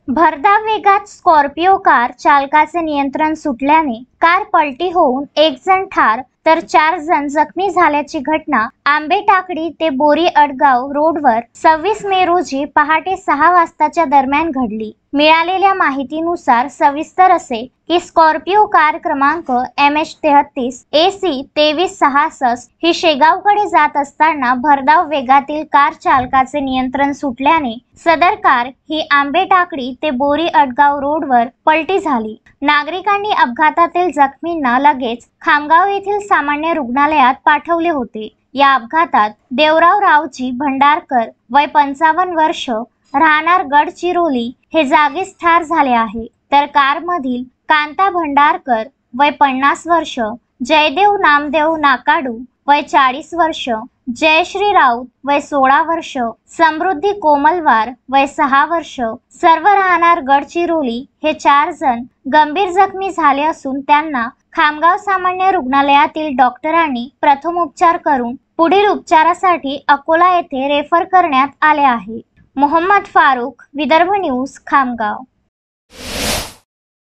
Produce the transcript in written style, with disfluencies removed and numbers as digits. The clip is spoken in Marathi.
भरधाव वेगात स्कॉर्पिओ कार चालकाचे नियंत्रण सुटल्याने कार पलटी होऊन एक जण ठार तर 4 जण जखमी झाल्याची घटना आंबेटाकडी ते बोरी अडगाव रोडवर 26 मे रोजी पहाटे 6 वाजताच्या दरम्यान घडली। मिळालेल्या माहितीनुसार सविस्तर असे की स्कॉर्पिओ कार क्रमांक MH33 AC 2366 ही शेगावकडे जात असताना भरधाव वेगातील कार चालकाचे नियंत्रण सुटल्याने सदर कार ही आंबेटाकडी ते बोरी अडगाव रोडवर पलटी झाली। नागरिकांनी अपघातातील जखमींना लगेच खामगाव येथील सामान्य रुग्णालयात पाठवले होते। या अपघातात देवराव रावजी भंडारकर वय 55 वर्ष राहणार गडचिरोली हे जागीच ठार झाले आहे, तर कारमधील कांता भंडारकर वय 50 वर्ष, जयदेव नामदेव नाकाडू वय 40 वर्ष, जयश्री राऊत वय 16 वर्ष, समृद्धी कोमलवार वय 6 वर्ष सर्व राहणार गडचिरोली हे 4 जण गंभीर जखमी झाले असून त्यांना खामगाव सामान्य रुग्णालयातील डॉक्टरांनी प्रथमोपचार करून पुढील उपचारासाठी अकोला येथे रेफर करण्यात आले आहे। मोहम्मद फारूक, विदर्भ न्यूज, खामगाव।